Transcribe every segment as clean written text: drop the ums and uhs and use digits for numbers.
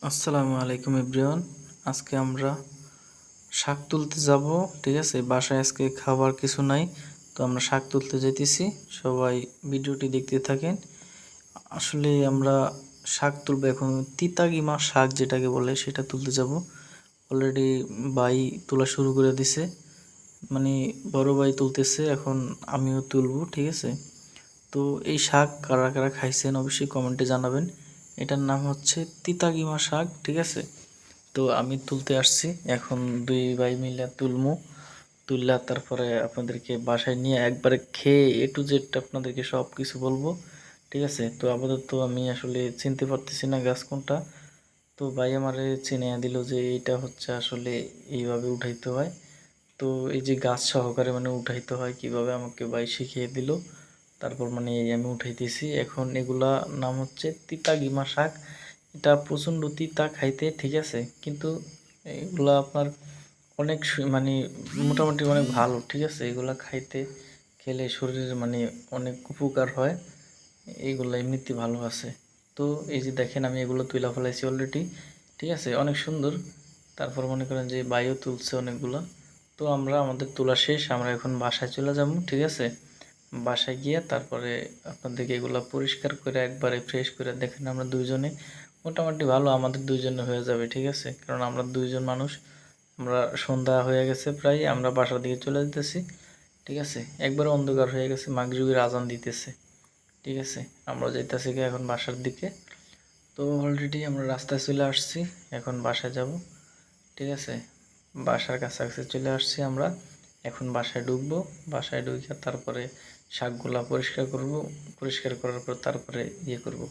আসসালামু আলাইকুম এভরিওয়ান। আজকে আমরা শাক তুলতে যাব। ঠিক আছে, বাসায় আজকে খাবার কিছু নাই, তো আমরা শাক তুলতে যাইতেছি। সবাই ভিডিওটি দেখতে থাকেন। আসলে আমরা শাক তুলবো এখন, তিতাগিমা শাক যেটাকে বলে সেটা তুলতে যাব। অলরেডি ভাই তোলা শুরু করে দিছে, মানে বড় ভাই তুলতেছে, এখন আমিও তুলবো। ঠিক আছে, তো এই শাক কারা কারা খাইছেন অবশ্যই কমেন্টে জানাবেন। এটার নাম হচ্ছে তিতাগিমা শাক। ঠিক আছে, তো আমি তুলতে আসছি, এখন দুই ভাই মিলে তুলমু। তুললা তারপরে আপনাদেরকে বাসায় নিয়ে একবারে খেয়ে A to Z আপনাদেরকে সব কিছু বলবো। ঠিক আছে, তো আপাতত আমি আসলে চিনতে পারতেছি না গাছ কোনটা। তো ভাই আমারে চিনিয়ে দিল যে এটা হচ্ছে আসলে এইভাবে উঠাইতে হয়। তো এই যে গাছ সহকারে মানে উঠাইতে হয় কিভাবে আমাকে ভাই শিখিয়ে দিল। তারপর মানে এই আমি উঠাইতেছি এখন। এগুলা নাম হচ্ছে তিতাগিমা শাক। এটা প্রচণ্ড তিতা খাইতে। ঠিক আছে, কিন্তু এগুলা আপনার অনেক মানে মোটামুটি অনেক ভালো। ঠিক আছে, এগুলা খাইতে খেলে শরীরের মানে অনেক উপকার হয়। এইগুলো এমনিতে ভালো আছে। তো এই যে দেখেন আমি এগুলো তুলা ফেলাইছি অলরেডি। ঠিক আছে, অনেক সুন্দর। তারপর মনে করেন যে বাইও তুলছে অনেকগুলো। তো আমরা আমাদের তোলা শেষ, আমরা এখন বাসায় চলে যাবো। ঠিক আছে, বাসায় গিয়ে তারপরে আপনাদেরকে এগুলো পরিষ্কার করে একবারে ফ্রেশ করে দেখেন আমরা দুইজনে মোটামুটি ভালো আমাদের দুইজনে হয়ে যাবে। ঠিক আছে, কারণ আমরা দুইজন মানুষ। আমরা সন্ধ্যা হয়ে গেছে প্রায়, আমরা বাসার দিকে চলে যেতেছি। ঠিক আছে, একবারে অন্ধকার হয়ে গেছে, মাগরিবের আজান দিতেছে। ঠিক আছে, আমরা যাইতেছি এখন বাসার দিকে। তো অলরেডি আমরা রাস্তায় চলে আসছি, এখন বাসায় যাব। ঠিক আছে, বাসার কাছাকাছি চলে আসছি আমরা, এখন বাসায় ঢুকবো। বাসায় ঢুকে তারপরে শাকগুলা পরিষ্কার করব। পরিষ্কার করার পর তারপরে ইয়ে করব।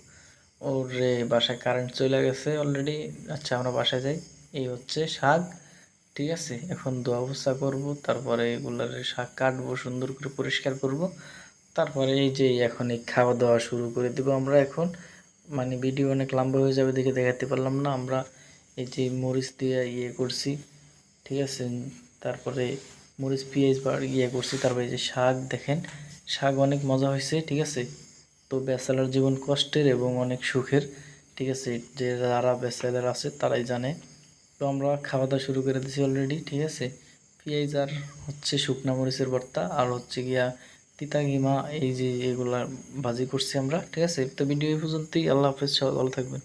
ওর রে বাসায় কারেন্ট চলে গেছে অলরেডি। আচ্ছা, আমরা বাসায় যাই। এই হচ্ছে শাক। ঠিক আছে, এখন ধোয়া পোছা করবো, তারপরে এগুলার শাক কাটবো, সুন্দর করে পরিষ্কার করব। তারপরে এই যে এখন এই খাওয়া দাওয়া শুরু করে দেব আমরা এখন। মানে ভিডিও অনেক লম্বা হয়ে যাবে দেখে দেখাতে পারলাম না। আমরা এই যে মরিচ দিয়ে ইয়ে করছি। ঠিক আছে, তারপরে মরিচ পেঁয়াজ বা ইয়ে করছি। তারপরে এই যে শাক দেখেন, শাক অনেক মজা হয়েছে। ঠিক আছে, তো ব্যাচেলার জীবন কষ্টের এবং অনেক সুখের। ঠিক আছে, যে যারা ব্যাচেলার আছে তারাই জানে। তো আমরা খাওয়া দাওয়া শুরু করে দিয়েছি অলরেডি। ঠিক আছে, পেঁয়াজ আর হচ্ছে শুকনা মরিচের ভর্তা, আর হচ্ছে গিয়া তিতা গিমা, এই যে এগুলা ভাজি করছি আমরা। ঠিক আছে, তো ভিডিও এই পর্যন্তই। আল্লাহ হাফেজ, সবাই ভালো থাকবেন।